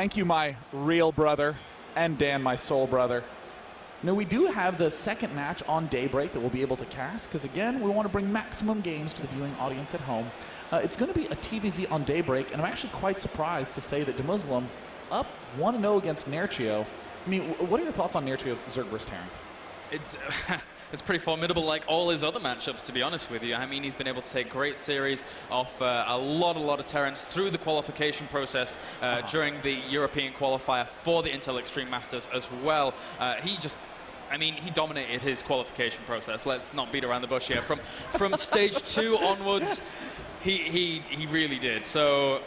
Thank you, my real brother, and Dan, my soul brother. Now, we do have the second match on Daybreak that we'll be able to cast, because again, we want to bring maximum games to the viewing audience at home. It's going to be a TVZ on Daybreak, and I'm actually quite surprised to say that EGDeMuslim up 1-0 against Nerchio. I mean, what are your thoughts on Nerchio's Zerg vs. Terran? It's pretty formidable, like all his other matchups, to be honest with you. I mean, he's been able to take great series off a lot of Terrans through the qualification process during the European qualifier for the Intel Extreme Masters as well. He dominated his qualification process. Let's not beat around the bush here. From stage 2 onwards, he really did. So,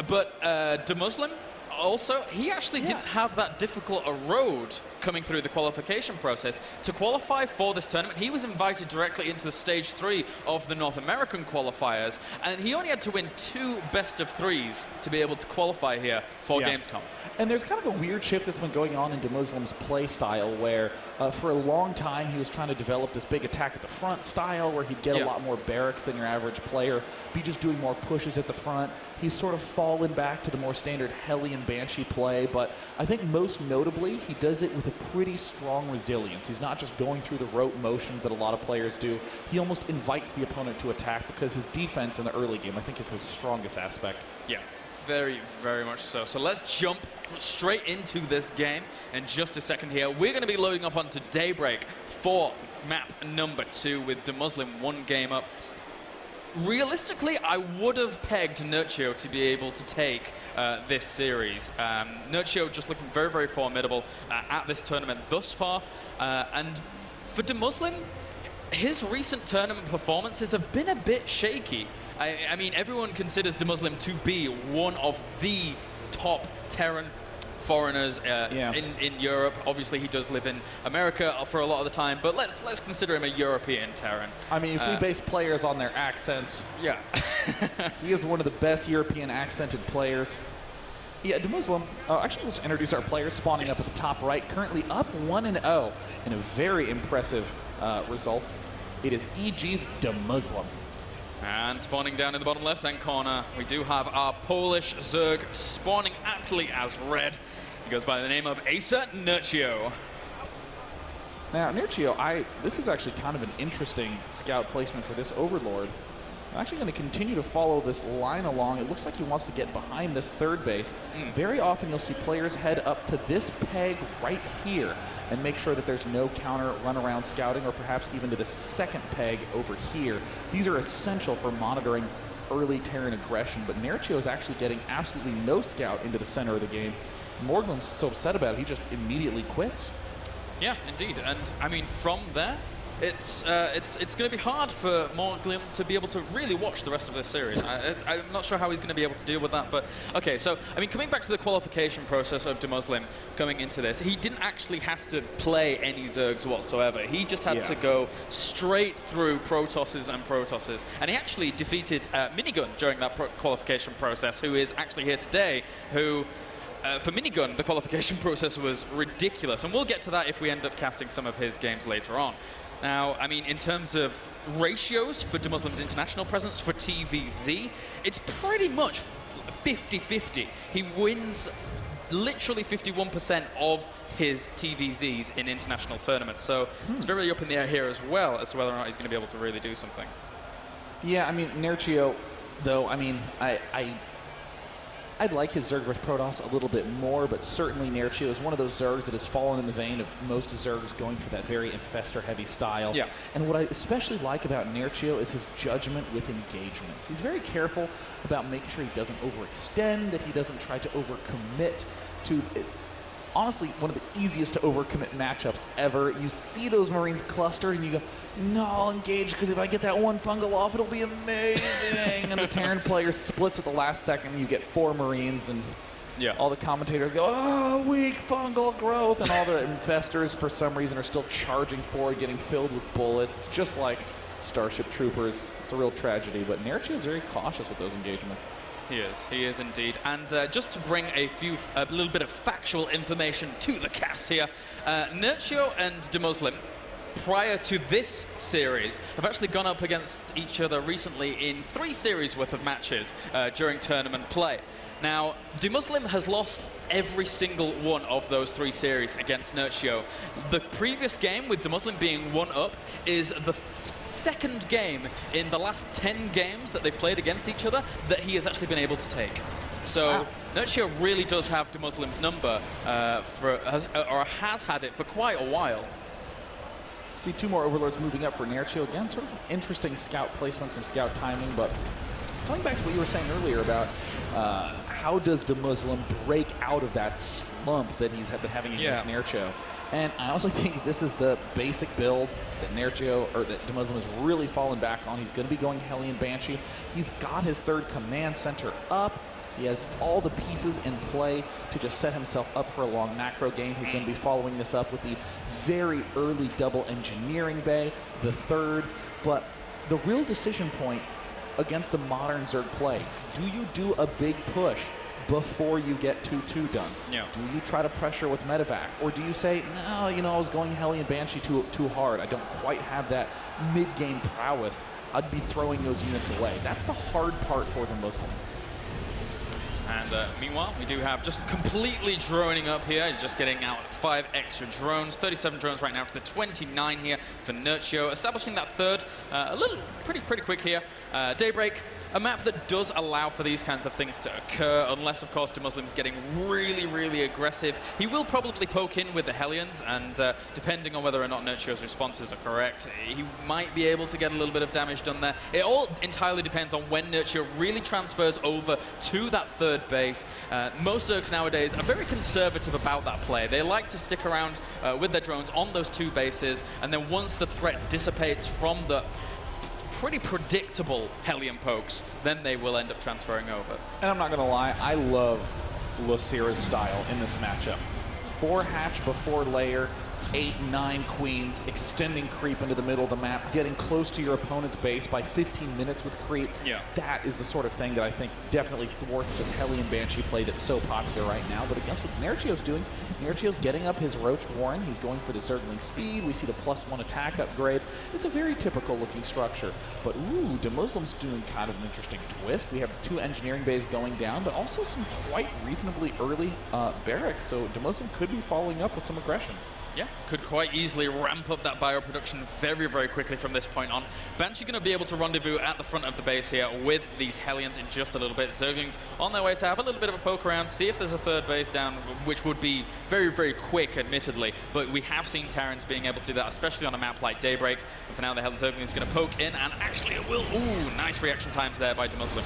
but EGDeMuslim also, he actually didn't have that difficult a road coming through the qualification process. To qualify for this tournament, he was invited directly into the stage 3 of the North American qualifiers, and he only had to win 2 best-of-3s to be able to qualify here for Gamescom. And there's kind of a weird shift that's been going on in EGDeMuslim's play style, where for a long time he was trying to develop this big attack at the front style, where he'd get a lot more barracks than your average player, be just doing more pushes at the front. He's sort of fallen back to the more standard Hellion Banshee play, but I think most notably he does it with a pretty strong resilience. He's not just going through the rote motions that a lot of players do. He almost invites the opponent to attack, because his defense in the early game, I think, is his strongest aspect. Yeah, very, very much so. So let's jump straight into this game in just a second here. We're going to be loading up onto Daybreak for map number 2 with EGDeMuslim 1 game up. Realistically, I would have pegged Nerchio to be able to take this series. Nerchio just looking very, very formidable at this tournament thus far. And for EGDeMuslim, his recent tournament performances have been a bit shaky. I mean, everyone considers EGDeMuslim to be one of the top Terran foreigners in Europe. Obviously, he does live in America for a lot of the time, but let's consider him a European Terran. I mean, if we base players on their accents, he is one of the best European accented players. Yeah, EGDeMuslim, actually, let's introduce our players spawning up at the top right, currently up 1-0 in a very impressive result. It is EG's EGDeMuslim. And spawning down in the bottom left-hand corner, we do have our Polish Zerg spawning aptly as red. He goes by the name of AcerNerchio. Now, Nerchio, this is actually kind of an interesting scout placement for this Overlord. I'm actually going to continue to follow this line along. It looks like he wants to get behind this third base. Very often you'll see players head up to this peg right here and make sure that there's no counter run around scouting, or perhaps even to this second peg over here. These are essential for monitoring early Terran aggression, but Nerchio is actually getting absolutely no scout into the center of the game. Morglim's so upset about it, he just immediately quits. Yeah, indeed. And I mean, from there, it's going to be hard for Morglim to be able to really watch the rest of this series. I'm not sure how he's going to be able to deal with that, but okay. So, I mean, coming back to the qualification process of EGDeMuslim coming into this, he didn't actually have to play any Zergs whatsoever. He just had to go straight through Protosses and Protosses, and he actually defeated Minigun during that qualification process, who is actually here today, who... for Minigun, the qualification process was ridiculous, and we'll get to that if we end up casting some of his games later on. Now, I mean, in terms of ratios for EGDeMuslim's international presence for TVZ, it's pretty much 50-50. He wins literally 51% of his TVZs in international tournaments, so it's very up in the air here as well as to whether or not he's going to be able to really do something. Yeah, I mean, Nerchio, though, I mean, I'd like his Zerg vs. Protoss a little bit more, but certainly Nerchio is one of those Zergs that has fallen in the vein of most Zergs going for that very infestor-heavy style. Yeah. And what I especially like about Nerchio is his judgment with engagements. He's very careful about making sure he doesn't overextend, that he doesn't try to overcommit to... honestly, one of the easiest to overcommit matchups ever. You see those Marines clustered and you go, no, I'll engage, because if I get that one fungal off, it'll be amazing. And the Terran player splits at the last second, and you get 4 Marines, and all the commentators go, oh, weak fungal growth, and all the infestors, for some reason, are still charging forward, getting filled with bullets. It's just like Starship Troopers. It's a real tragedy, but Nerchio is very cautious with those engagements. He is indeed. And just to bring a little bit of factual information to the cast here, Nerchio and EGDeMuslim, prior to this series, have actually gone up against each other recently in 3 series worth of matches during tournament play. Now, EGDeMuslim has lost every single one of those 3 series against NerchIO. The previous game, with EGDeMuslim being 1-up, is the second game in the last 10 games that they've played against each other that he has actually been able to take. So NerchIO really does have EGDeMuslim's number, or has had it for quite a while. See 2 more Overlords moving up for NerchIO. Again, sort of interesting scout placement, some scout timing, but going back to what you were saying earlier about how does EGDeMuslim break out of that slump that he's been having against NerchIO? And I also think this is the basic build that NerchIO, or that EGDeMuslim has really fallen back on. He's going to be going Hellion Banshee. He's got his 3rd command center up. He has all the pieces in play to just set himself up for a long macro game. He's going to be following this up with the very early double engineering bay, the 3rd. But the real decision point against the modern Zerg play, do you do a big push before you get 2-2 done? Yeah. Do you try to pressure with medevac? Or do you say, no, you know, I was going Hellion Banshee too hard. I don't quite have that mid-game prowess. I'd be throwing those units away. That's the hard part for EGDeMuslim. And meanwhile, we do have just completely droning up here. He's just getting out 5 extra drones. 37 drones right now to the 29 here for NerchIO. Establishing that 3rd, pretty quick here. Daybreak, a map that does allow for these kinds of things to occur, unless, of course, EGDeMuslim's getting really aggressive. He will probably poke in with the Hellions, and depending on whether or not NerchIO's responses are correct, he might be able to get a little bit of damage done there. It all entirely depends on when NerchIO really transfers over to that 3rd base. Most Zergs nowadays are very conservative about that play. They like to stick around with their drones on those 2 bases, and then once the threat dissipates from the pretty predictable Hellion pokes, then they will end up transferring over. And I'm not going to lie, I love Lucira's style in this matchup. 4 hatch before layer, 8, 9 queens, extending creep into the middle of the map, getting close to your opponent's base by 15 minutes with creep. Yeah. That is the sort of thing that I think definitely thwarts this Hellion Banshee play that's so popular right now. But against what NerchIO's doing, NerchIO's getting up his Roach Warren. He's going for the Zergling speed. We see the +1 attack upgrade. It's a very typical looking structure. But ooh, EGDeMuslim's doing kind of an interesting twist. We have 2 engineering bays going down, but also some quite reasonably early barracks. So EGDeMuslim could be following up with some aggression. Yeah, could quite easily ramp up that bioproduction very quickly from this point on. Banshee going to be able to rendezvous at the front of the base here with these Hellions in just a little bit. Zerglings on their way to have a little bit of a poke around, see if there's a 3rd base down, which would be very quick, admittedly. But we have seen Terrans being able to do that, especially on a map like Daybreak. And for now, the Zerglings going to poke in, and actually it will. Ooh, nice reaction times there by EGDeMuslim.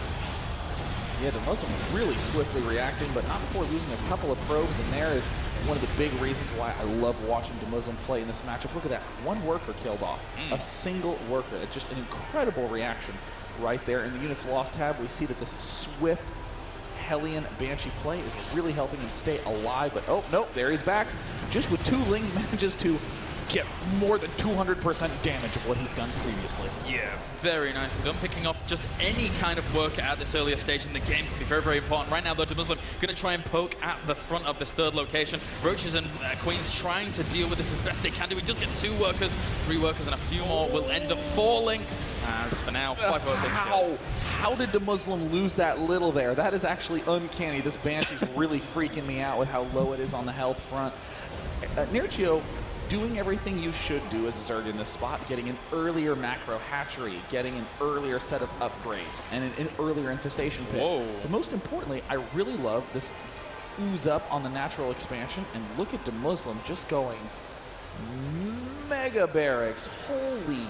Yeah, EGDeMuslim really swiftly reacting, but not before losing a couple of probes, and there is one of the big reasons why I love watching EGDeMuslim play in this matchup. Look at that, 1 worker killed off, a single worker. It's just an incredible reaction right there. In the units lost tab, we see that this swift Hellion Banshee play is really helping him stay alive, but oh, nope, there he's back. Just with 2 lings, manages to get more than 200% damage of what he's done previously. Yeah, very nicely done. Picking off just any kind of work at this earlier stage in the game can be very important. Right now, though, EGDeMuslim going to try and poke at the front of this 3rd location. Roaches and Queens trying to deal with this as best they can do. We just get 2 workers, 3 workers, and a few more will end up falling. As for now, 5 workers. How did EGDeMuslim lose that little there? That is actually uncanny. This Banshee's really freaking me out with how low it is on the health front. NerchIO doing everything you should do as a Zerg in this spot, getting an earlier macro hatchery, getting an earlier set of upgrades, and an earlier infestation pit. Whoa. But most importantly, I really love this ooze up on the natural expansion, and look at EGDeMuslim just going mega barracks. Holy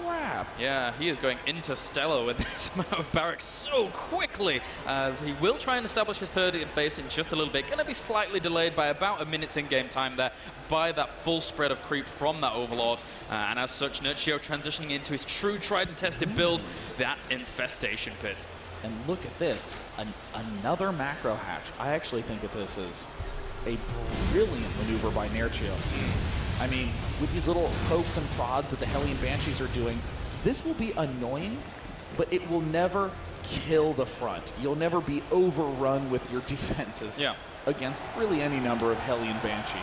crap. Yeah, he is going interstellar with this amount of barracks so quickly, as he will try and establish his 3rd base in just a little bit. Going to be slightly delayed by about a minute's in-game time there by that full spread of creep from that Overlord. And as such, NerchIO transitioning into his true tried and tested build, that infestation pit. And look at this, another macro hatch. I actually think that this is a brilliant maneuver by NerchIO. I mean, with these little pokes and prods that the Hellion Banshees are doing, this will be annoying, but it will never kill the front. You'll never be overrun with your defenses against really any number of Hellion Banshee.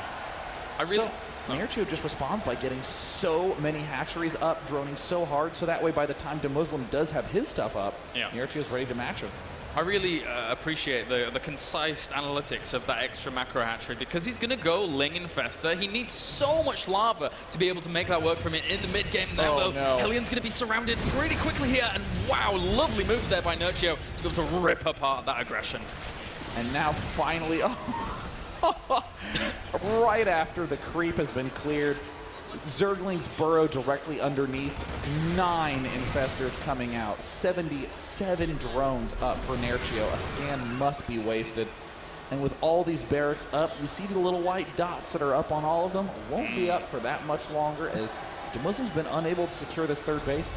NerchIO just responds by getting so many hatcheries up, droning so hard, so that way by the time EGDeMuslim does have his stuff up, NerchIO's ready to match him. I really appreciate the concise analytics of that extra macro hatchery, because he's going to go Ling Infestor. He needs so much lava to be able to make that work for him in the mid-game now, though. No. Hellion's going to be surrounded pretty quickly here, and wow, lovely moves there by Nerchio to be able to rip apart that aggression. And now finally, right after the creep has been cleared, Zerglings burrow directly underneath. 9 Infestors coming out. 77 drones up for Nerchio. A scan must be wasted. And with all these barracks up, you see the little white dots that are up on all of them. Won't be up for that much longer, as EGDeMuslim's been unable to secure this third base.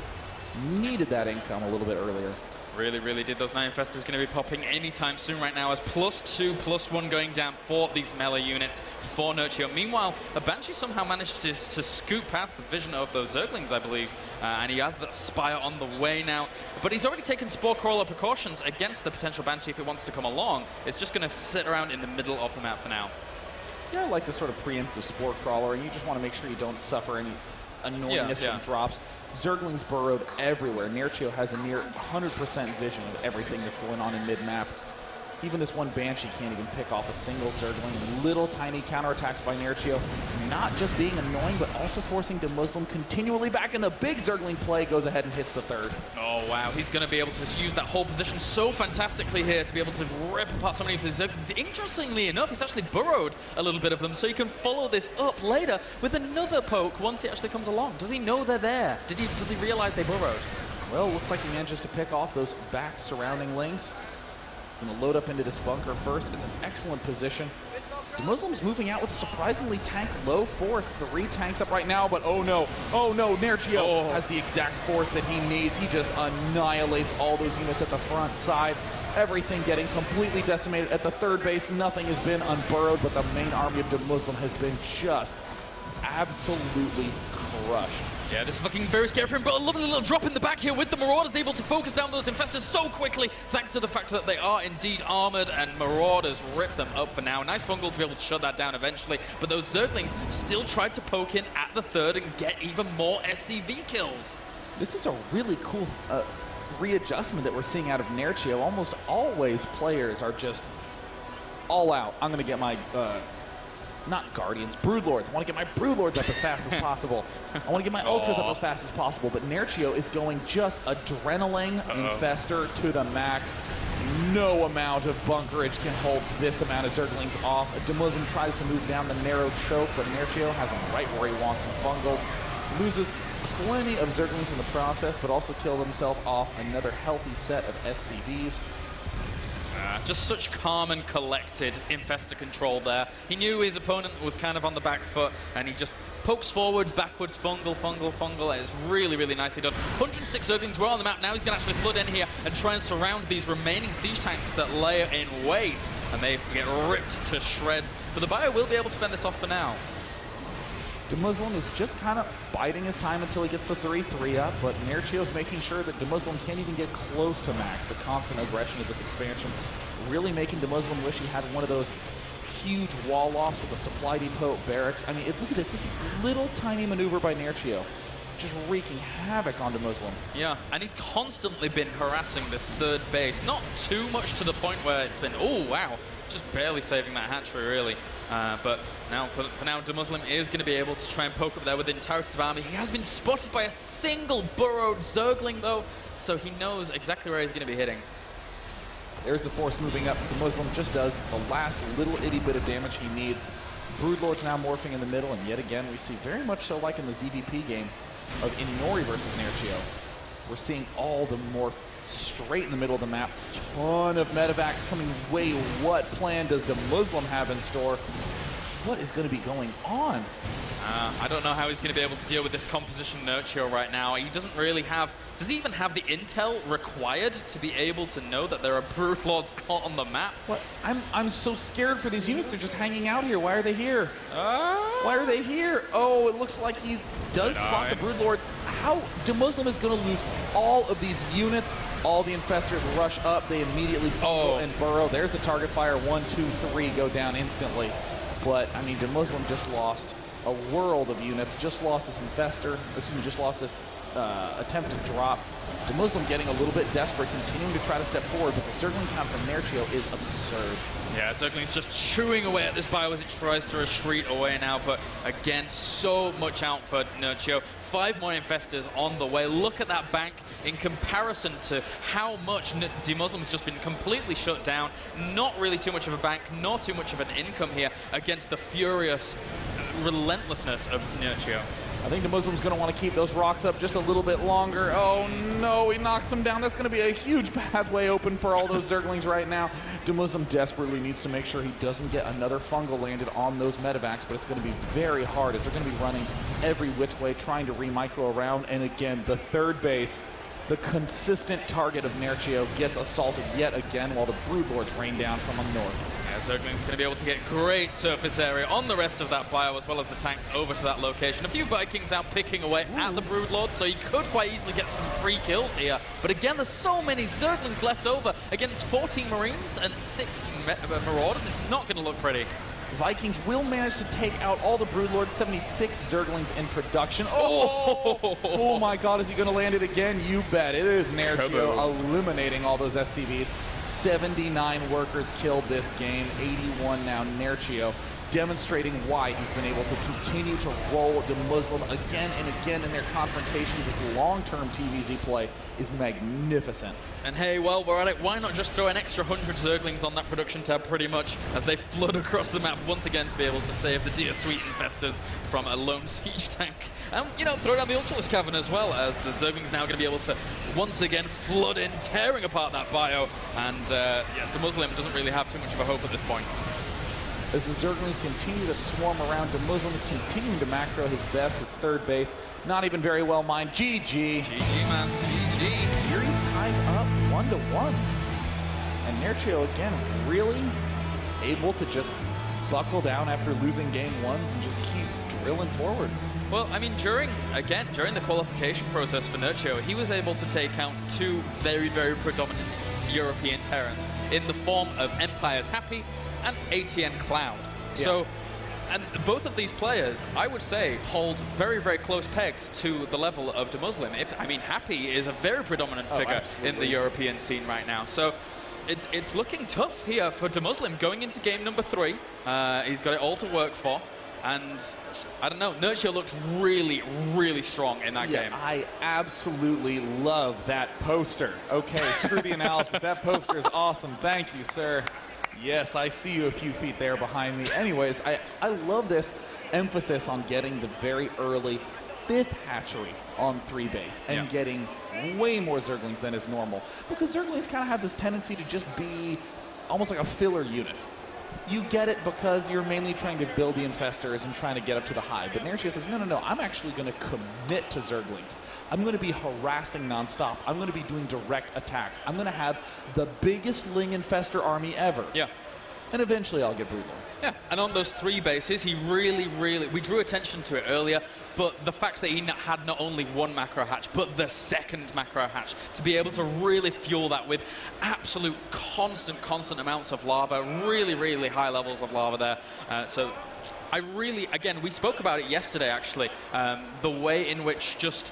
Needed that income a little bit earlier. Really, really did. Those 9 Infestors going to be popping anytime soon right now, as +2, +1 going down for these melee units for Nerchio. Meanwhile, a Banshee somehow managed to scoot past the vision of those Zerglings, I believe, and he has that Spire on the way now. But he's already taken Spore Crawler precautions against the potential Banshee if it wants to come along. It's just going to sit around in the middle of the map for now. Yeah, I like the sort of preemptive Spore Crawler, and you just want to make sure you don't suffer any annoyingness from drops. Zerglings burrowed everywhere. Nerchio has a near 100% vision of everything that's going on in mid-map. Even this one Banshee can't even pick off a single Zergling. Little tiny counterattacks by Nerchio, not just being annoying, but also forcing EGDeMuslim continually back in the big Zergling play. Goes ahead and hits the third. Oh, wow. He's going to be able to use that whole position so fantastically here to be able to rip apart so many of his Zerglings. Interestingly enough, he's actually burrowed a little bit of them, so you can follow this up later with another poke once he actually comes along. Does he know they're there? Does he realize they burrowed? Well, looks like he manages to pick off those back surrounding Lings. He's going to load up into this bunker first. It's an excellent position. EGDeMuslim's moving out with a surprisingly low force. 3 tanks up right now, but oh no, Nerchio has the exact force that he needs. He just annihilates all those units at the front side. Everything getting completely decimated at the third base. Nothing has been unburrowed, but the main army of EGDeMuslim has been just absolutely crushed. Yeah, this is looking very scary for him, but a lovely little drop in the back here with the Marauders able to focus down those Infestors so quickly, thanks to the fact that they are indeed armored, and Marauders rip them up for now. Nice fungal to be able to shut that down eventually, but those Zerglings still tried to poke in at the third and get even more SCV kills. This is a really cool readjustment that we're seeing out of Nerchio. Almost always players are just all out. I'm going to get my... not Guardians, Broodlords. I want to get my Broodlords up as fast as possible. I want to get my Ultras up as fast as possible, but Nerchio is going just adrenaline Infestor to the max. No amount of bunkerage can hold this amount of Zerglings off. EGDeMuslim tries to move down the narrow choke, but Nerchio has him right where he wants him. Fungals loses plenty of Zerglings in the process, but also killed himself off another healthy set of SCVs. Just such calm and collected Infestor control there. He knew his opponent was kind of on the back foot, and he just pokes forwards, backwards, fungal. It's really, really nicely done. 106 Zerglings were on the map. Now he's going to actually flood in here and try and surround these remaining siege tanks that lay in wait, and they get ripped to shreds. But the Bio will be able to fend this off for now. EGDeMuslim is just kind of biding his time until he gets the 3-3 up, but Nerchio's making sure that EGDeMuslim can't even get close to max. The constant aggression of this expansion really making EGDeMuslim wish he had one of those huge wall lofts with a supply depot barracks. I mean, look at this. This is little tiny maneuver by Nerchio, just wreaking havoc on EGDeMuslim. Yeah, and he's constantly been harassing this third base. Not too much to the point where it's been, oh wow, just barely saving that hatchery really. But now, for now, EGDeMuslim is going to be able to try and poke up there with the entirety of his army. He has been spotted by a single burrowed Zergling, though, so he knows exactly where he's going to be hitting. There's the force moving up. EGDeMuslim just does the last little itty bit of damage he needs. Broodlord's now morphing in the middle, and yet again, we see very much so like in the ZVP game of Inori versus Nerchio. We're seeing all the morph straight in the middle of the map. Ton of medevacs coming way. What plan does EGDeMuslim have in store? What is going to be going on? I don't know how he's going to be able to deal with this composition Nerchio right now. He doesn't really have... Does he even have the intel required to be able to know that there are Broodlords out on the map? What? I'm so scared for these units. They're just hanging out here. Why are they here? Why are they here? Oh, it looks like he does spot the Broodlords. How EGDeMuslim is going to lose all of these units. All the Infestors rush up. They immediately go and burrow. There's the target fire. 1, 2, 3 go down instantly. But, I mean, EGDeMuslim just lost a world of units. Just lost this Infestor. Excuse me, just lost this attempt to drop. EGDeMuslim getting a little bit desperate, continuing to try to step forward, but the Zergling count from Nerchio is absurd. Yeah, Zergling's just chewing away at this bio as it tries to retreat away now, but again, so much out for Nerchio. 5 more Infestors on the way. Look at that bank in comparison to how much EGDeMuslim's just been completely shut down. Not really too much of a bank, nor too much of an income here against the furious relentlessness of Nerchio. I think EGDeMuslim's going to want to keep those rocks up just a little bit longer. Oh no, he knocks them down. That's going to be a huge pathway open for all those Zerglings right now. EGDeMuslim desperately needs to make sure he doesn't get another fungal landed on those medevacs, but it's going to be very hard as they're going to be running every which way, trying to re-micro around. And again, the third base, the consistent target of Nerchio, gets assaulted yet again while the Broodlords rain down from the north. Zergling's going to be able to get great surface area on the rest of that bio, as well as the tanks over to that location. A few Vikings out picking away at the Broodlords, so he could quite easily get some free kills here. But again, there's so many Zerglings left over against 14 Marines and 6 Marauders. It's not going to look pretty. Vikings will manage to take out all the Broodlords. 76 Zerglings in production. Oh my god, is he going to land it again? You bet. It is Nerchio eliminating all those SCVs. 79 workers killed this game, 81 now. Nerchio demonstrating why he's been able to continue to roll EGDeMuslim again and again in their confrontations. His long-term TVZ play is magnificent. And hey, while we're at it, why not just throw an extra 100 Zerglings on that production tab pretty much as they flood across the map once again to be able to save the dear sweet Infestors from a lone siege tank. And, you know, throw down the Ultralisk Cavern as well, as the Zerglings now going to be able to once again flood in, tearing apart that bio. And yeah, EGDeMuslim doesn't really have too much of a hope at this point. As the Zerglings continue to swarm around, EGDeMuslim is continuing to macro his best, his third base. Not even very well mined. GG. GG, man. GG. Series ties up 1-1. And Nerchio, again, really able to just buckle down after losing game ones and just keep drilling forward. Well, I mean, during the qualification process for Nerchio, he was able to take out 2 very, very predominant European Terrans in the form of Empire's Happy and ATN Cloud. Yeah. So, and both of these players, I would say, hold very, very close pegs to the level of EGDeMuslim. I mean, Happy is a very predominant figure in the European scene right now. So, it's looking tough here for EGDeMuslim going into game number 3. He's got it all to work for. And I don't know, Nerchio looked really, really strong in that game. I absolutely love that poster. Okay, screw the analysis. That poster is awesome. Thank you, sir. Yes, I see you a few feet there behind me. Anyways, I love this emphasis on getting the very early 5th hatchery on 3 base and getting way more Zerglings than is normal. Because Zerglings kind of have this tendency to just be almost like a filler unit. You get it because you're mainly trying to build the Infestors and trying to get up to the hive. But Nerchio says, no, I'm actually going to commit to Zerglings. I'm going to be harassing nonstop. I'm going to be doing direct attacks. I'm going to have the biggest Ling Infestor army ever. Yeah. And eventually I'll get Broodlords. Yeah, and on those 3 bases, he really, we drew attention to it earlier, but the fact that he had not only 1 macro hatch, but the 2nd macro hatch, to be able to really fuel that with absolute constant amounts of lava, really, really high levels of lava there. So I really, again, we spoke about it yesterday, actually, the way in which just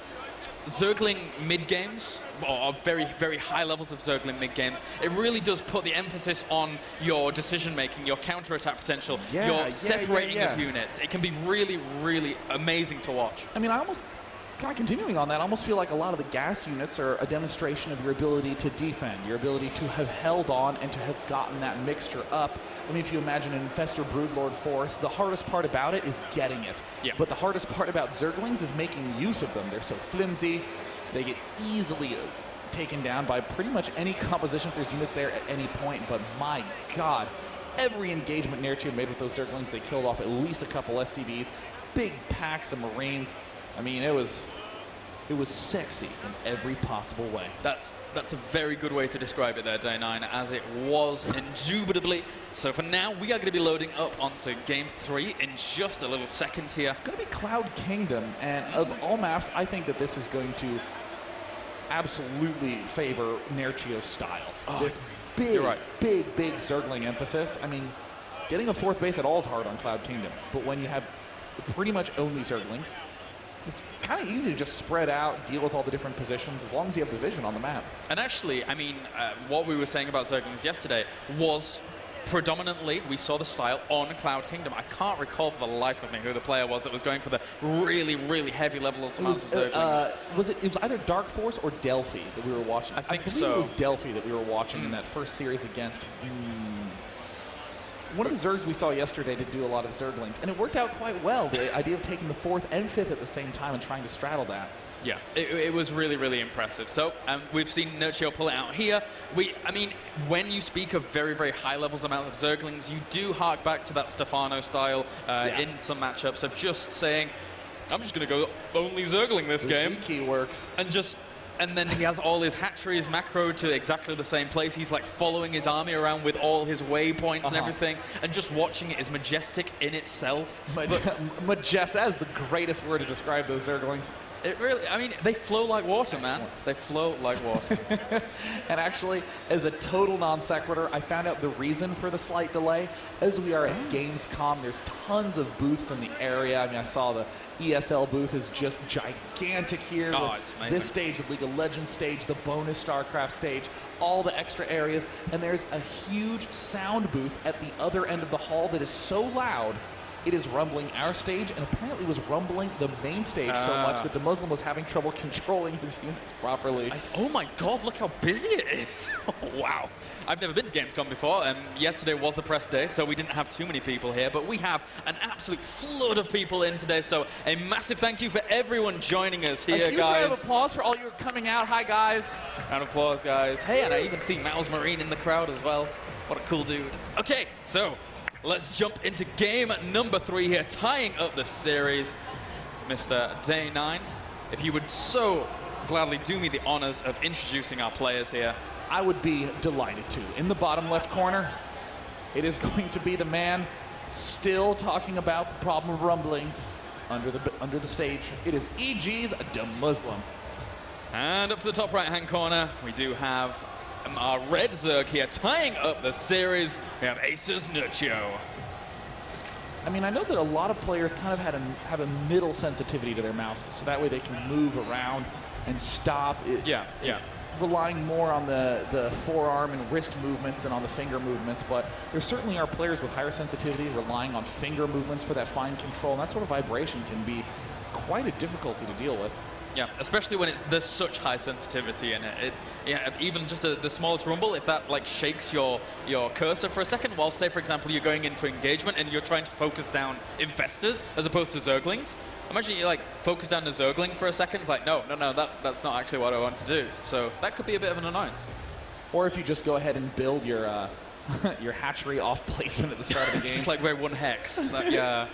Zergling mid-games, or very, very high levels of Zergling mid-games, it really does put the emphasis on your decision-making, your counter-attack potential, your separating of units. It can be really, really amazing to watch. I mean, I almost, kind of continuing on that, I almost feel like a lot of the gas units are a demonstration of your ability to defend, your ability to have held on and to have gotten that mixture up. I mean, if you imagine an Infestor Broodlord force, the hardest part about it is getting it. Yeah. But the hardest part about Zerglings is making use of them. They're so flimsy, they get easily taken down by pretty much any composition if there's units there at any point. But my god, every engagement Nerchio made with those Zerglings, they killed off at least a couple SCVs, big packs of Marines. I mean, it was sexy in every possible way. That's a very good way to describe it there, Day 9, as it was indubitably. So for now, we are going to be loading up onto Game 3 in just a little second here. It's going to be Cloud Kingdom, and of all maps, I think that this is going to absolutely favor Nerchio's style. This big Zergling emphasis. I mean, getting a 4th base at all is hard on Cloud Kingdom, but when you have pretty much only Zerglings, It's kind of easy to just spread out, deal with all the different positions, as long as you have the vision on the map. And actually, I mean, what we were saying about Zerglings yesterday was predominantly we saw the style on Cloud Kingdom. I can't recall for the life of me who the player was that was going for the really, really heavy levels amounts of Zerglings. It was either Dark Force or Delphi that we were watching. I think so. It was Delphi that we were watching in that first series against. One of the Zergs we saw yesterday did do a lot of Zerglings, and it worked out quite well. The idea of taking the 4th and 5th at the same time and trying to straddle that. Yeah, it was really, really impressive. So we've seen Nerchio pull it out here. I mean, when you speak of very, very high levels amount of Zerglings, you do hark back to that Stefano style in some matchups of just saying, I'm just going to go only Zergling this game. Key works. And then he has all his hatcheries macro to exactly the same place. He's like following his army around with all his waypoints and everything, and just watching it is majestic in itself. Majestic, that is the greatest word to describe those Zerglings. It really, I mean, they flow like water, man. They flow like water. And actually, as a total non sequitur, I found out the reason for the slight delay. As we are at Gamescom, there's tons of booths in the area. I mean, I saw the ESL booth is just gigantic here. Oh, it's amazing. This stage, the League of Legends stage, the bonus Starcraft stage, all the extra areas. And there's a huge sound booth at the other end of the hall that is so loud, it is rumbling our stage, and apparently was rumbling the main stage so much that EGDeMuslim was having trouble controlling his units properly. Oh my god, look how busy it is. Wow. I've never been to Gamescom before, and yesterday was the press day, so we didn't have too many people here, but we have an absolute flood of people in today, so a massive thank you for everyone joining us here, a huge guys. round of applause for all you coming out. Hi, guys. Round of applause, guys. Hey, and I even see Mouse Marine in the crowd as well. What a cool dude. Okay, so let's jump into game number 3 here, tying up the series. Mr. Day 9, if you would so gladly do me the honors of introducing our players here. I would be delighted to. In the bottom left corner, it is going to be the man still talking about the problem of rumblings under the stage. It is EGDeMuslim. And up to the top right-hand corner, we do have our red Zerg here, tying up the series. We have AcerNerchio. I mean, I know that a lot of players kind of have a middle sensitivity to their mouses, so that way they can move around and stop. Relying more on the forearm and wrist movements than on the finger movements, but there certainly are players with higher sensitivity relying on finger movements for that fine control, and that sort of vibration can be quite a difficulty to deal with. Yeah, especially when there's such high sensitivity in it. Even just the smallest rumble, if that like shakes your cursor for a second, while say for example you're going into engagement and you're trying to focus down infestors as opposed to Zerglings. Imagine you like focus down the Zergling for a second. It's like no, that's not actually what I want to do. So that could be a bit of an annoyance. Or if you just go ahead and build your your hatchery off placement at the start of the game, just like wear 1 hex. That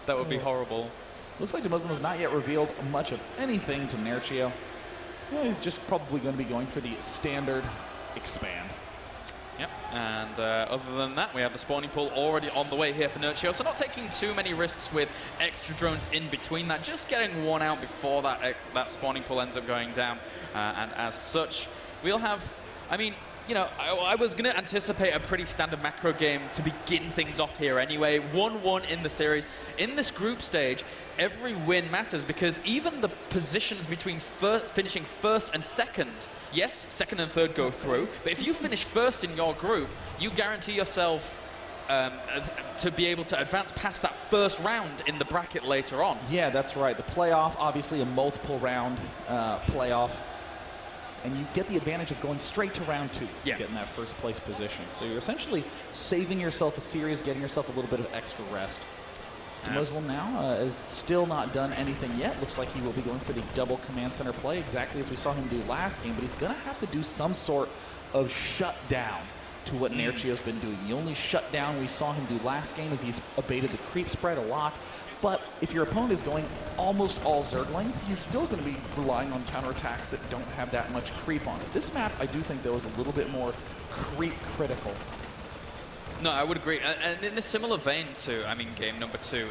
would be horrible. Looks like EGDeMuslim has not yet revealed much of anything to Nerchio. Well, he's just probably going to be going for the standard expand. Yep, and other than that, we have the spawning pool already on the way here for Nerchio, so not taking too many risks with extra drones in between that, just getting one out before that spawning pool ends up going down. And as such, we'll have, I mean, you know, I was going to anticipate a pretty standard macro game to begin things off here anyway. 1-1 in the series. In this group stage, every win matters because even the positions between finishing first and second, yes, second and third go through, but if you finish first in your group, you guarantee yourself to be able to advance past that first round in the bracket later on. Yeah, that's right. The playoff, obviously a multiple round playoff. And you get the advantage of going straight to round 2, getting that first place position. So you're essentially saving yourself a series, getting yourself a little bit of extra rest. EGDeMuslim now has still not done anything yet. Looks like he will be going for the double command center play, exactly as we saw him do last game, but he's going to have to do some sort of shutdown to what Nerchio's been doing. The only shutdown we saw him do last game is he's abated the creep spread a lot. But if your opponent is going almost all Zerglings, he's still going to be relying on counterattacks that don't have that much creep on it. This map, I do think, though, is a little bit more creep critical. No, I would agree. And in a similar vein to, I mean, game number 2,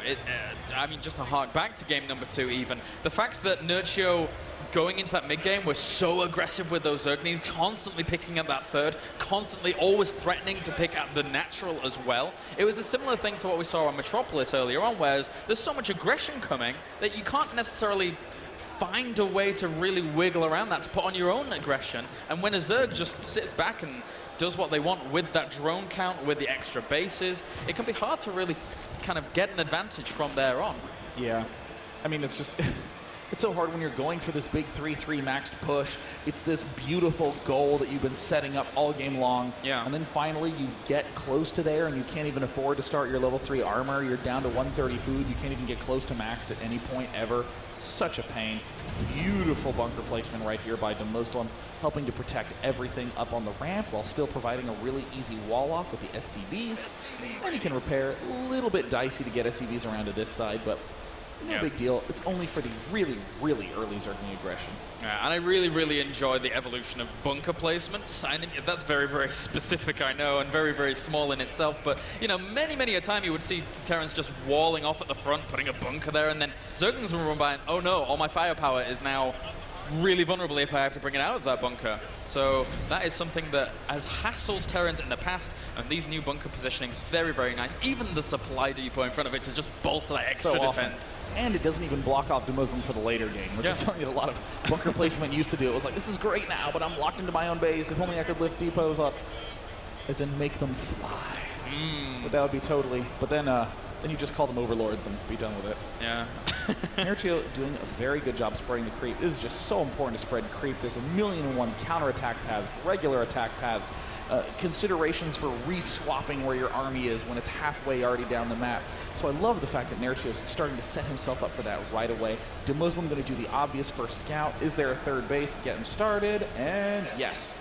I mean, just to hark back to game number 2 even, the fact that Nerchio going into that mid-game was so aggressive with those Zerglings, constantly picking at that third, constantly always threatening to pick at the natural as well. It was a similar thing to what we saw on Metropolis earlier on, whereas there's so much aggression coming that you can't necessarily find a way to really wiggle around that, to put on your own aggression. And when a Zerg just sits back and does what they want with that drone count, with the extra bases, it can be hard to really kind of get an advantage from there on. Yeah. I mean, it's just... It's so hard when you're going for this big 3-3 maxed push. It's this beautiful goal that you've been setting up all game long. Yeah. And then finally you get close to there and you can't even afford to start your level 3 armor. You're down to 130 food. You can't even get close to maxed at any point ever. Such a pain. Beautiful bunker placement right here by EGDeMuslim, helping to protect everything up on the ramp while still providing a really easy wall off with the SCVs. And you can repair. A little bit dicey to get SCVs around to this side, but no big deal. It's only for the really, really early Zergling aggression. Yeah, and I really, really enjoy the evolution of bunker placements. That's very, very specific, I know, and very, very small in itself. But, you know, many a time you would see Terrans just walling off at the front, putting a bunker there, and then Zerglings will run by and, oh no, all my firepower is now really vulnerable if I have to bring it out of that bunker. So that is something that has hassled Terrans in the past, and these new bunker positionings, very, very nice. Even the supply depot in front of it to just bolster that extra defense. And it doesn't even block off EGDeMuslim for the later game, which is something that a lot of bunker placement used to do. It was like, this is great now, but I'm locked into my own base. If only I could lift depots up, as in make them fly. But that would be totally, but then you just call them overlords and be done with it. Yeah. Nerchio doing a very good job spreading the creep. This is just so important to spread creep. There's 1,000,001 counter-attack paths, regular attack paths, considerations for re-swapping where your army is when it's halfway already down the map. So I love the fact that Nerchio is starting to set himself up for that right away. EGDeMuslim going to do the obvious first scout. Is there a third base? Getting started, and yes.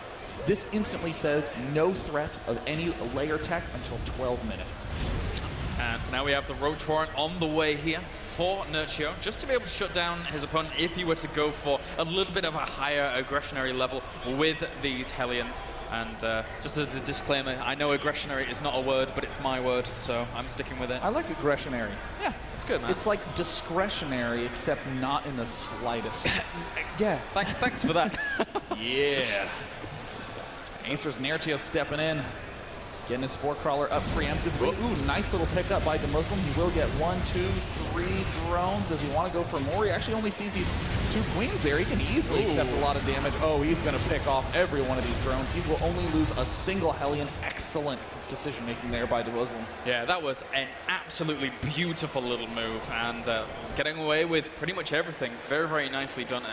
This instantly says no threat of any layer tech until 12 minutes. And now we have the Roach Warrant on the way here for Nerchio, just to be able to shut down his opponent if he were to go for a little bit of a higher aggressionary level with these Hellions. And just as a disclaimer, I know aggressionary is not a word, but it's my word, so I'm sticking with it. I like aggressionary. Yeah, it's good, man. It's like discretionary, except not in the slightest. Yeah, thanks for that. Yeah. AcerNerchio stepping in. Getting his Spore Crawler up preemptively. Ooh, nice little pickup by EGDeMuslim. He will get 1, 2, 3 drones. Does he want to go for more? He actually only sees these 2 queens there. He can easily accept a lot of damage. Oh, he's going to pick off every one of these drones. He will only lose a single Hellion. Excellent decision-making there by EGDeMuslim. Yeah, that was an absolutely beautiful little move, and getting away with pretty much everything. Very, very nicely done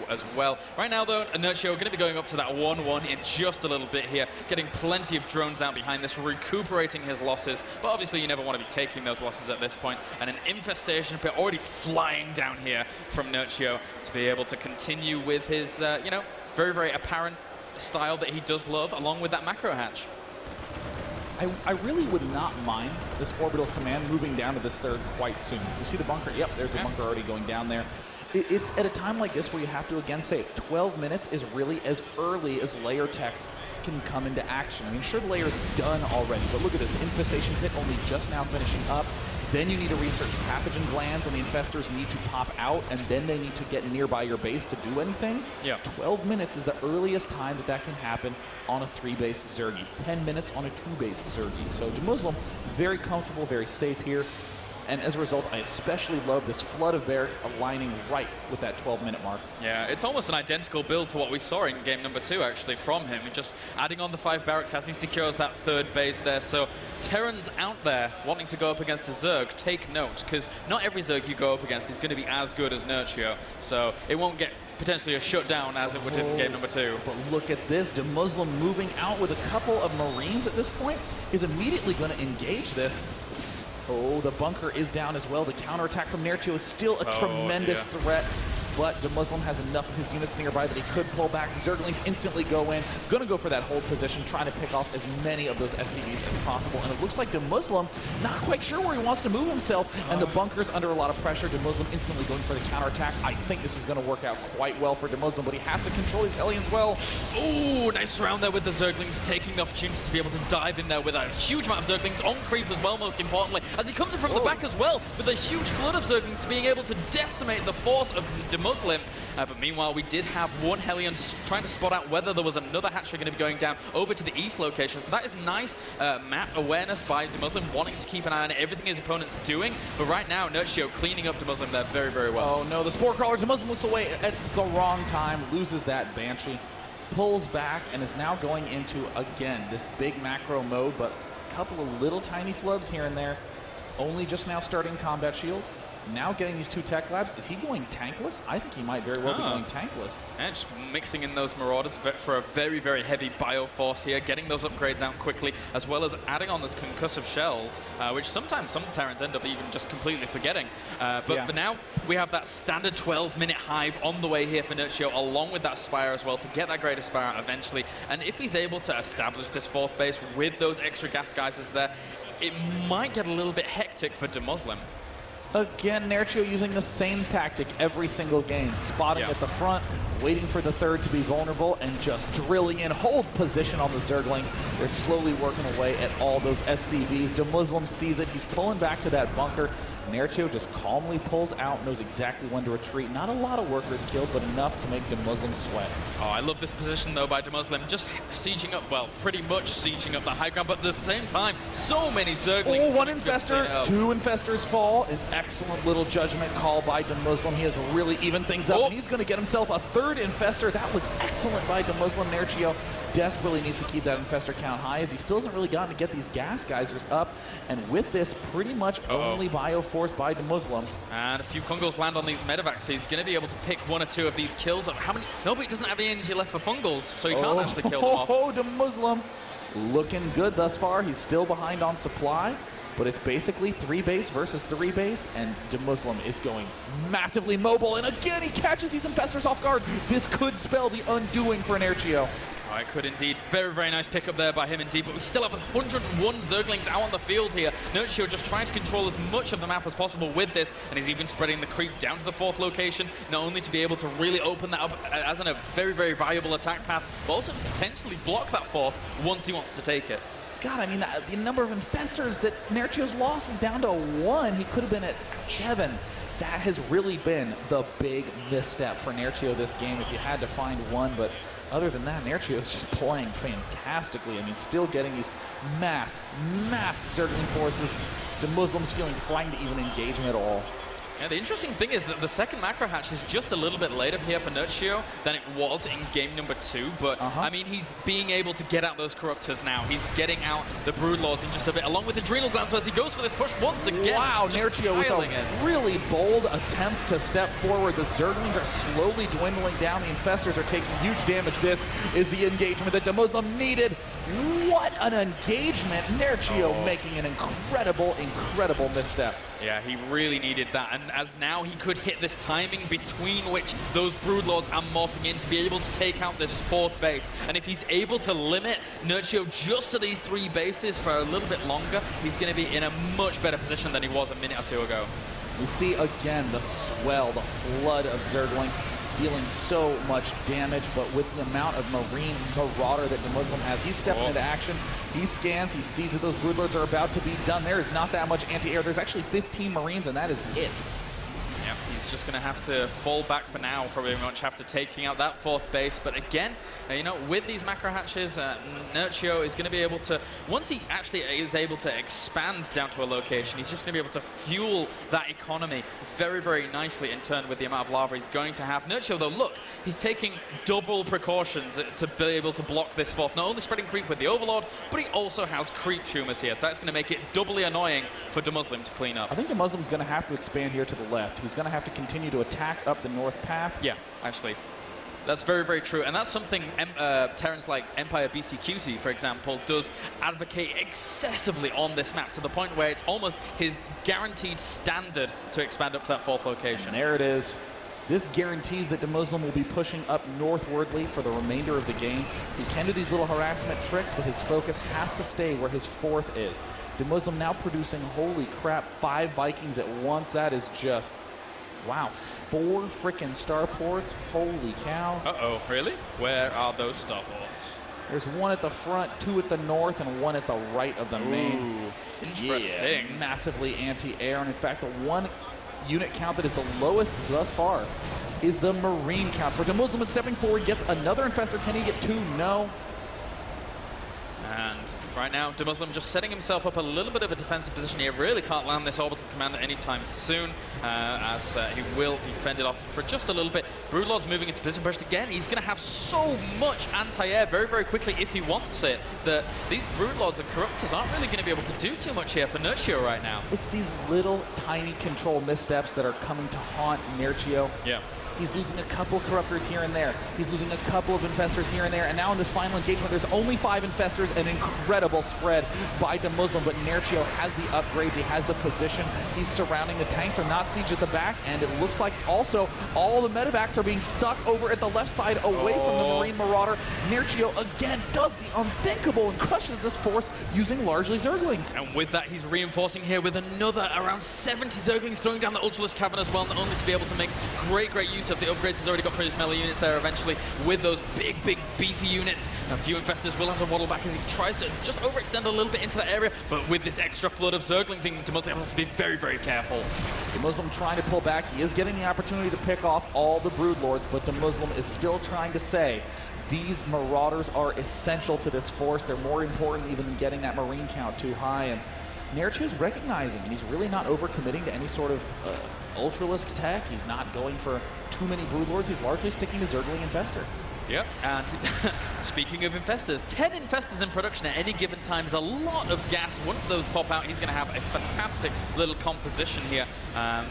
as well. Right now, though, Nerchio going to be going up to that 1-1 in just a little bit here, getting plenty of drones out behind this, recuperating his losses, but obviously you never want to be taking those losses at this point, and an infestation pit already flying down here from Nerchio to be able to continue with his, you know, very, very apparent style that he does love, along with that macro hatch. I really would not mind this orbital command moving down to this third quite soon. You see the bunker? Yep, there's a bunker already going down there. It's at a time like this where you have to, again, say 12 minutes is really as early as layer tech can come into action. I mean, sure, the layer's done already, but look at this. Infestation pit only just now finishing up. Then you need to research pathogen glands, and the infestors need to pop out, and then they need to get nearby your base to do anything. Yeah. 12 minutes is the earliest time that can happen on a 3-base Zergy. 10 minutes on a 2-base Zergy. So EGDeMuslim, very comfortable, very safe here. And as a result, I especially love this flood of barracks aligning right with that 12-minute mark. Yeah, it's almost an identical build to what we saw in game number 2, actually, from him. Just adding on the 5 barracks as he secures that third base there. So Terrans out there wanting to go up against a Zerg, take note, because not every Zerg you go up against is going to be as good as Nerchio. So it won't get potentially a shutdown as it would in game number 2. But look at this. EGDeMuslim moving out with a couple of Marines at this point is immediately going to engage this. Oh, the bunker is down as well. The counterattack from Nerchio is still a tremendous threat. but EGDeMuslim has enough of his units nearby that he could pull back. Zerglings instantly go in, gonna go for that hold position, trying to pick off as many of those SCVs as possible. And it looks like EGDeMuslim not quite sure where he wants to move himself, and the bunker's under a lot of pressure. EGDeMuslim instantly going for the counterattack. I think this is gonna work out quite well for EGDeMuslim, but he has to control these Hellions well. Ooh, nice round there with the Zerglings, taking the opportunity to be able to dive in there with a huge amount of Zerglings on creep as well, most importantly, as he comes in from the back as well with a huge flood of Zerglings, being able to decimate the force of EGDeMuslim. But meanwhile, we did have one Hellion trying to spot out whether there was another hatchery going to be going down over to the east location. So that is nice map awareness by EGDeMuslim, wanting to keep an eye on everything his opponent's doing. But right now, NerchioO cleaning up EGDeMuslim there very, very well. Oh no, the Spore Crawler, EGDeMuslim looks away at the wrong time, loses that Banshee, pulls back, and is now going into, again, this big macro mode, but a couple of little tiny flubs here and there. Only just now starting Combat Shield. Now getting these two tech labs. Is he going tankless? I think he might very well be going tankless. And just mixing in those Marauders for a very, very heavy Bioforce here, getting those upgrades out quickly, as well as adding on those concussive shells, which sometimes some Terrans end up even just completely forgetting. But for now, we have that standard 12-minute hive on the way here for NerchioO, along with that Spire as well, to get that Greater Spire eventually. And if he's able to establish this fourth base with those extra gas geysers there, it might get a little bit hectic for EGDeMuslim. Again, NerchioO using the same tactic every single game. Spotting at the front, waiting for the third to be vulnerable, and just drilling in hold position on the Zerglings. They're slowly working away at all those SCVs. EGDeMuslim sees it. He's pulling back to that bunker. NerchioO just calmly pulls out, knows exactly when to retreat. Not a lot of workers killed, but enough to make EGDeMuslim sweat. Oh, I love this position, though, by EGDeMuslim. Just sieging up, well, pretty much sieging up the high ground, but at the same time, so many Zerglings. Oh, one Infestor, two Infestors fall. An excellent little judgment call by EGDeMuslim. He has really evened things up, and he's going to get himself a third Infestor. That was excellent by EGDeMuslim. NerchioO desperately needs to keep that Infestor count high, as he still hasn't really gotten to get these gas geysers up. And with this, pretty much only Bioforce by EGDeMuslim. And a few Fungals land on these Medivacs, so he's going to be able to pick one or two of these kills. How many? No, but he doesn't have any energy left for Fungals, so he can't actually kill them off. Oh, EGDeMuslim looking good thus far. He's still behind on supply, but it's basically 3 base versus 3 base, and EGDeMuslim is going massively mobile, and again he catches these Infestors off guard. This could spell the undoing for NerchioO. Oh, it could indeed. Very, very nice pickup there by him indeed, but we still have 101 Zerglings out on the field here. NerchioO just trying to control as much of the map as possible with this, and he's even spreading the creep down to the 4th location, not only to be able to really open that up as a very, very viable attack path, but also potentially block that 4th once he wants to take it. God, I mean, the number of Infestors that NerchioO's lost, he's down to 1. He could have been at 7. That has really been the big misstep for NerchioO this game, if you had to find one, but other than that, NerchioO is just playing fantastically. I mean, still getting these mass Zergling forces. EGDeMuslim's feeling fine to even engage him at all. Yeah, the interesting thing is that the second macro hatch is just a little bit later here for NerchioO than it was in game number 2, but I mean, he's being able to get out those Corruptors now. He's getting out the Broodlords in just a bit, along with Adrenal Glands, so as he goes for this push once again. Wow, NerchioO with a really bold attempt to step forward. The Zerglings are slowly dwindling down. The Infestors are taking huge damage. This is the engagement that EGDeMuslim needed. What an engagement. NerchioO making an incredible misstep. Yeah, he really needed that, and as now he could hit this timing between which those Broodlords are morphing in to be able to take out this 4th base. And if he's able to limit NerchioO just to these 3 bases for a little bit longer, he's going to be in a much better position than he was a minute or 2 ago. We see again the swell, the flood of Zerglings dealing so much damage, but with the amount of Marine Marauder that EGDeMuslim has, he's stepping into action. He scans, he sees that those Broodlords are about to be done. There is not that much anti-air. There's actually 15 Marines, and that is it. Yeah, he's just going to have to fall back for now, probably much after taking out that 4th base. But again, you know, with these macro hatches, NerchioO is going to be able to, once he actually is able to expand down to a location, he's just going to be able to fuel that economy very, very nicely in turn with the amount of lava he's going to have. NerchioO, though, look, he's taking double precautions to be able to block this 4th. Not only spreading creep with the Overlord, but he also has creep tumors here. That's going to make it doubly annoying for EGDeMuslim to clean up. I think EGDeMuslim's going to have to expand here to the left. He's going to have to continue to attack up the north path. Yeah, actually. That's very, very true. And that's something Terrans like Empire Beastie Cutie, for example, does advocate excessively on this map, to the point where it's almost his guaranteed standard to expand up to that 4th location. And there it is. This guarantees that DeMuslim will be pushing up northwardly for the remainder of the game. He can do these little harassment tricks, but his focus has to stay where his fourth is. DeMuslim now producing, holy crap, 5 Vikings at once. That is just, wow, 4 freaking starports. Holy cow. Uh-oh, really? Where are those starports? There's 1 at the front, 2 at the north, and 1 at the right of the main. Ooh, interesting. Yeah, massively anti-air, and in fact, the 1 unit count that is the lowest thus far is the Marine count. For DeMuslim, stepping forward, gets another Infestor. Can he get 2? No. And right now, DeMuslim just setting himself up a little bit of a defensive position here. Really can't land this orbital commander anytime soon, as he will be fended off for just a little bit. Broodlord's moving into position, but again, he's going to have so much anti-air very, very quickly if he wants it, that these Broodlords and Corruptors aren't really going to be able to do too much here for Nerchio right now. It's these little, tiny control missteps that are coming to haunt Nerchio. Yeah. He's losing a couple Corruptors here and there. He's losing a couple of Infestors here and there. And now in this final engagement, there's only 5 Infestors, an incredible spread by DeMuslim. But Nerchio has the upgrades. He has the position. He's surrounding the tanks. Are not siege at the back. And it looks like also all the medevacs are being stuck over at the left side away from the Marine Marauder. Nerchio again does the unthinkable and crushes this force using largely Zerglings. And with that, he's reinforcing here with another around 70 Zerglings, throwing down the Ultralisk Cavern as well, not only to be able to make great use of the upgrades. He's already got pretty melee units there eventually with those big, beefy units. A few Infestors will have to waddle back as he tries to just overextend a little bit into that area, but with this extra flood of Zerglings, DeMuslim has to be very, very careful. DeMuslim trying to pull back. He is getting the opportunity to pick off all the Broodlords, but DeMuslim is still trying to say these Marauders are essential to this force. They're more important even than getting that Marine count too high. And Nerchio's recognizing, and he's really not overcommitting to any sort of Ultralisk tech. He's not going for too many Broodlords. He's largely sticking to Zergling Infestor. Yep, and speaking of Infestors, 10 Infestors in production at any given time is a lot of gas. Once those pop out, he's going to have a fantastic little composition here,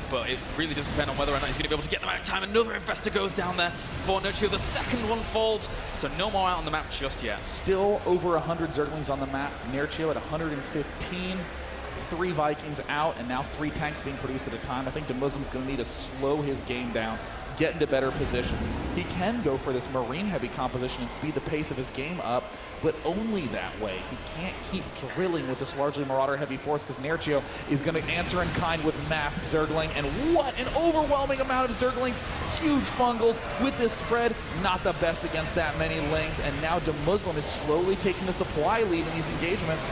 but it really does depend on whether or not he's going to be able to get them out in time. Another Infestor goes down there for Nerchio. The second one falls, so no more out on the map just yet. Still over 100 Zerglings on the map. Nerchio at 115. 3 Vikings out, and now 3 tanks being produced at a time. I think DeMuslim's going to need to slow his game down, get into better positions. He can go for this Marine-heavy composition and speed the pace of his game up, but only that way. He can't keep drilling with this largely Marauder-heavy force because Nerchio is going to answer in kind with mass Zergling, and what an overwhelming amount of Zerglings. Huge fungals with this spread. Not the best against that many Lings, and now DeMuslim is slowly taking the supply lead in these engagements.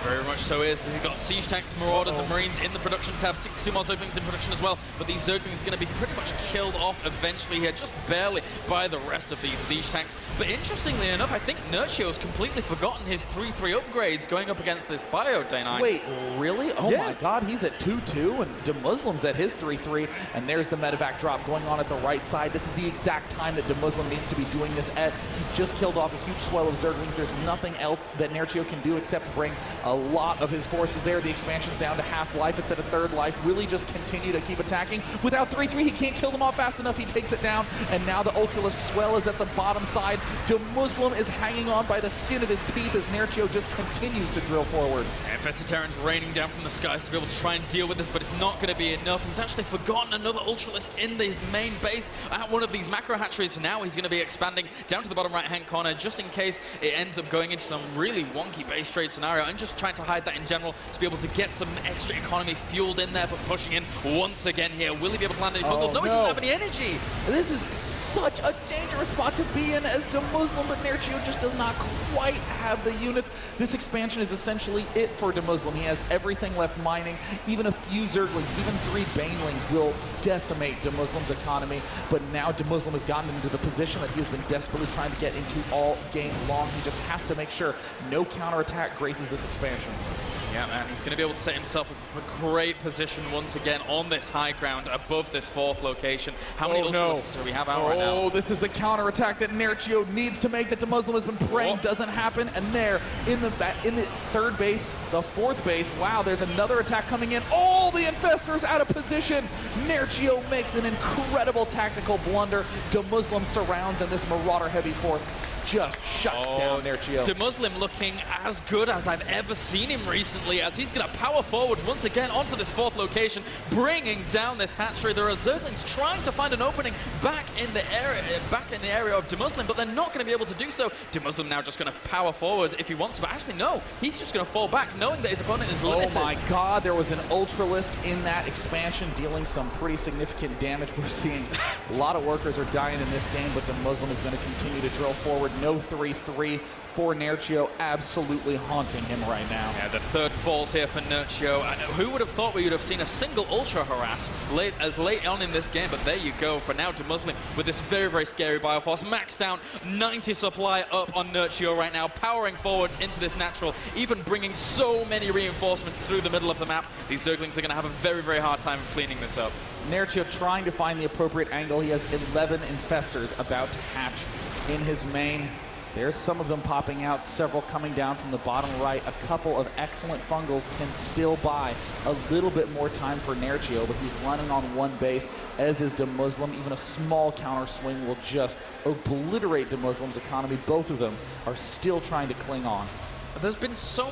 Very much so is. He's got siege tanks, Marauders, and Marines in the production tab. 62 more Zerglings in production as well. But these Zerglings are going to be pretty much killed off eventually here, just barely by the rest of these siege tanks. But interestingly enough, I think Nerchio's completely forgotten his 3-3 upgrades going up against this Bio Day 9. Wait, really? Oh my God, he's at 2-2, and DeMuslim's at his 3-3, and there's the medevac drop going on at the right side. This is the exact time that DeMuslim needs to be doing this at. He's just killed off a huge swell of Zerglings. There's nothing else that Nerchio can do except bring a lot of his forces there. The expansion's down to half life. It's at a third life. Really just continue to keep attacking. Without 3-3, he can't kill them off fast enough. He takes it down, and now the Ultralisk swell is at the bottom side. DeMuslim is hanging on by the skin of his teeth as Nerchio just continues to drill forward. And Infested Terran's raining down from the skies to be able to try and deal with this, but it's not going to be enough. He's actually forgotten another Ultralisk in his main base at one of these macro hatcheries. Now he's going to be expanding down to the bottom right-hand corner just in case it ends up going into some really wonky base trade scenario, and just trying to hide that in general to be able to get some extra economy fueled in there, but pushing in once again here. Will he be able to land any bungles? No, he doesn't have any energy. This is such a dangerous spot to be in as DeMuslim, but Nerchio just does not quite have the units. This expansion is essentially it for DeMuslim. He has everything left mining. Even a few Zerglings, even 3 Banelings will decimate DeMuslim's economy, but now DeMuslim has gotten into the position that he has been desperately trying to get into all game long. He just has to make sure no counterattack graces this expansion. Yeah, man, he's going to be able to set himself up a great position once again on this high ground above this 4th location. How many Ultralisks do we have out right now? Oh, this is the counterattack that Nerchio needs to make, that DeMuslim has been praying doesn't happen. And there, in the 3rd base, the 4th base, wow, there's another attack coming in. All the Infestors out of position. Nerchio makes an incredible tactical blunder. DeMuslim surrounds in this Marauder-heavy force. just shuts down Nerchio. EGDeMuslim looking as good as I've ever seen him recently, as he's going to power forward once again onto this 4th location, bringing down this hatchery. There are Zerglings trying to find an opening back in the area of EGDeMuslim, but they're not going to be able to do so. EGDeMuslim now just going to power forward if he wants to, but actually no, he's just going to fall back, knowing that his opponent is limited. Oh my god, there was an Ultralisk in that expansion, dealing some pretty significant damage. We're seeing a lot of workers are dying in this game, but EGDeMuslim is going to continue to drill forward. No 3-3 for Nerchio, absolutely haunting him right now. Yeah, the 3rd falls here for Nerchio. Who would have thought we would have seen a single Ultra harass late on in this game, but there you go. For now, EGDeMuslim with this very, very scary Bioforce. Max down, 90 supply up on Nerchio right now, powering forwards into this natural, even bringing so many reinforcements through the middle of the map. These Zerglings are going to have a very, very hard time cleaning this up. Nerchio trying to find the appropriate angle. He has 11 Infestors about to hatch in his main. There's some of them popping out, several coming down from the bottom right. A couple of excellent Fungals can still buy a little bit more time for Nerchio, but he's running on one base, as is EGDeMuslim. Even a small counter swing will just obliterate EGDeMuslim's economy. Both of them are still trying to cling on. There's been so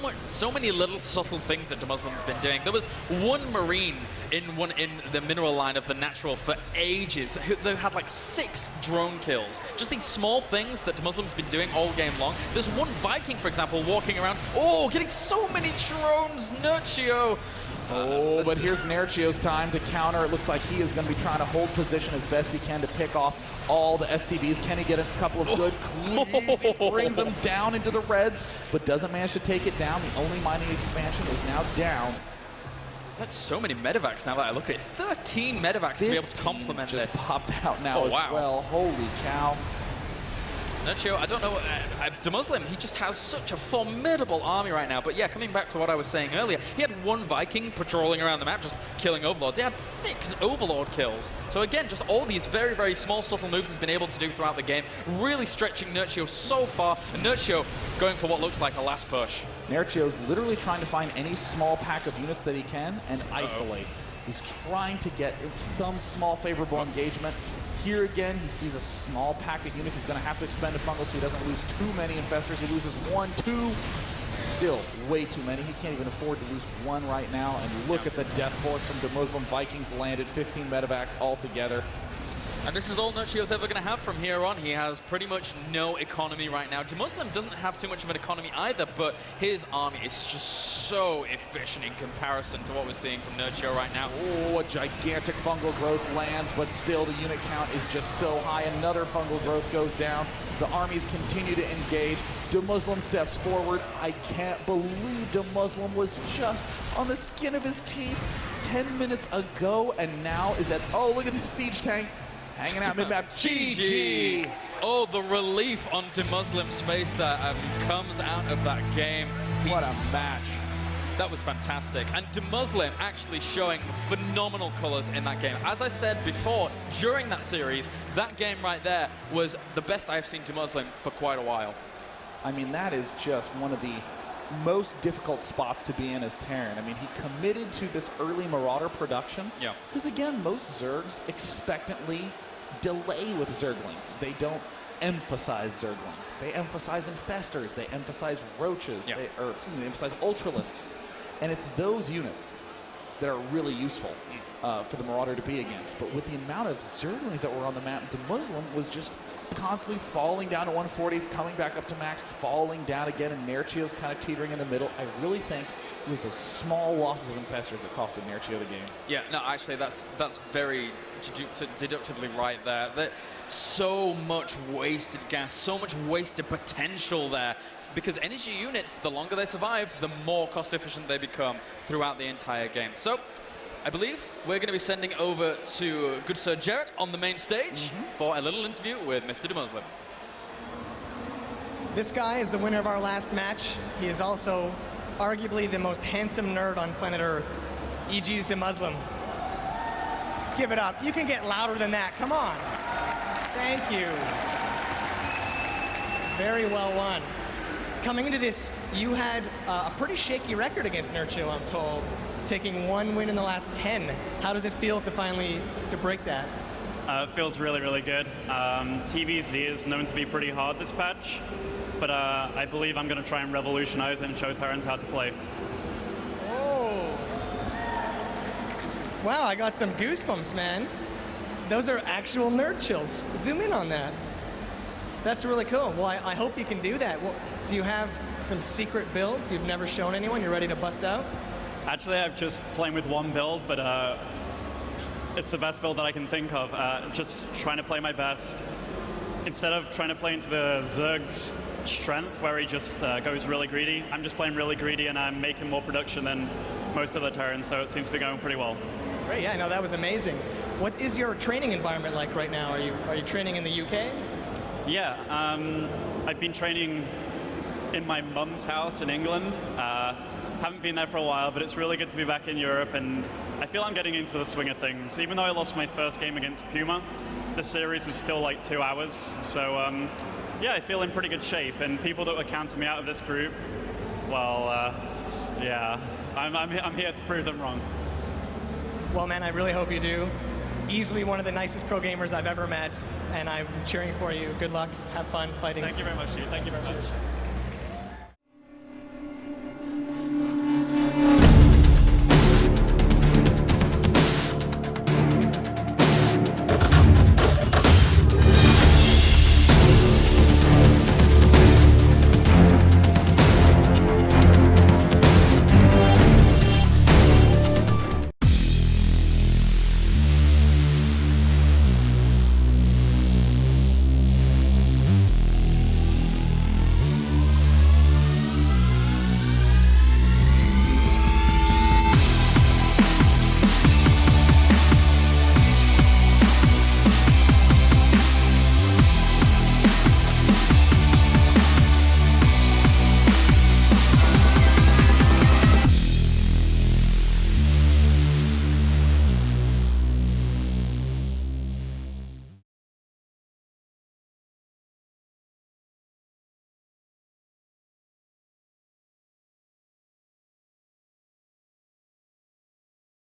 many little subtle things that EGDeMuslim's been doing. There was one Marine in the mineral line of the natural for ages. They had like 6 drone kills. Just these small things that EGDeMuslim's been doing all game long. There's one Viking, for example, walking around. Oh, getting so many drones, Nerchio. But here's Nerchio's time to counter. It looks like he is going to be trying to hold position as best he can to pick off all the SCVs. Can he get a couple of good clues? He brings them down into the reds, but doesn't manage to take it down. The only mining expansion is now down. That's so many medevacs now that I look at it. 13 medevacs to be able to complement this. Just popped out now as well. Holy cow. Nerchio, I don't know, EGDeMuslim, he just has such a formidable army right now. But yeah, coming back to what I was saying earlier, he had 1 Viking patrolling around the map, just killing Overlords. He had 6 Overlord kills. So again, just all these very, very small, subtle moves he's been able to do throughout the game, really stretching Nerchio so far. And Nerchio going for what looks like a last push. Nerchio's literally trying to find any small pack of units that he can and isolate. He's trying to get some small favorable engagement. Here again, he sees a small pack of units. He's going to have to expend a fungal so he doesn't lose too many Infestors. He loses 1, 2. Still way too many. He can't even afford to lose 1 right now. And look at the death force from EGDeMuslim. Vikings landed 15 medevacs altogether. And this is all Nerchio's ever going to have from here on. He has pretty much no economy right now. EGDeMuslim doesn't have too much of an economy either, but his army is just so efficient in comparison to what we're seeing from Nerchio right now. Oh, a gigantic fungal growth lands, but still the unit count is just so high. Another fungal growth goes down. The armies continue to engage. EGDeMuslim steps forward. I can't believe EGDeMuslim was just on the skin of his teeth 10 minutes ago, and now is at, oh, look at the siege tank. Hanging out mid-map. GG! Oh, the relief on EGDeMuslim's face that comes out of that game. What a match. That was fantastic. And EGDeMuslim actually showing phenomenal colors in that game. As I said before, during that series, that game right there was the best I've seen EGDeMuslim for quite a while. I mean, that is just one of the most difficult spots to be in as Terran. I mean, he committed to this early Marauder production. Yeah. Because again, most Zergs expectantly delay with Zerglings. They don't emphasize Zerglings. They emphasize Infestors. They emphasize Roaches. Yeah. They emphasize Ultralisks. And it's those units that are really useful for the Marauder to be against. But with the amount of Zerglings that were on the map, EGDeMuslim was just constantly falling down to 140, coming back up to max, falling down again, and Nerchio's kind of teetering in the middle. I really think it was those small losses of Infestors that costed Nerchio the game. Yeah, no, actually, that's very deductively right there. So much wasted gas, so much wasted potential there. Because energy units, the longer they survive, the more cost efficient they become throughout the entire game. So, I believe we're going to be sending over to good Sir Jarrett on the main stage for a little interview with Mr. EGDeMuslim. This guy is the winner of our last match. He is also arguably the most handsome nerd on planet Earth. EGDeMuslim. Give it up. You can get louder than that. Come on. Thank you. Very well won. Coming into this, you had a pretty shaky record against Nerchio, I'm told. Taking 1 win in the last 10. How does it feel to finally break that? It feels really, really good. TVZ is known to be pretty hard this patch, but I believe I'm going to try and revolutionize it and show Terrans how to play. Oh. Wow, I got some goosebumps, man. Those are actual nerd chills. Zoom in on that. That's really cool. Well, I hope you can do that. Well, do you have some secret builds you've never shown anyone? You're ready to bust out? Actually, I'm just playing with one build, but it's the best build that I can think of. Just trying to play my best. Instead of trying to play into the Zerg's strength, where he just goes really greedy, I'm just playing really greedy, and I'm making more production than most other Terrans, so it seems to be going pretty well. Great, yeah, no, that was amazing. What is your training environment like right now? Are you training in the UK? Yeah, I've been training in my mum's house in England. Haven't been there for a while, but it's really good to be back in Europe, and I feel I'm getting into the swing of things. Even though I lost my first game against Puma, the series was still like 2 hours. So yeah, I feel in pretty good shape, and people that were counting me out of this group, well, yeah, I'm here to prove them wrong. Well, man, I really hope you do. Easily one of the nicest pro gamers I've ever met, and I'm cheering for you. Good luck. Have fun fighting. Thank you very much, Steve. Thank you very much.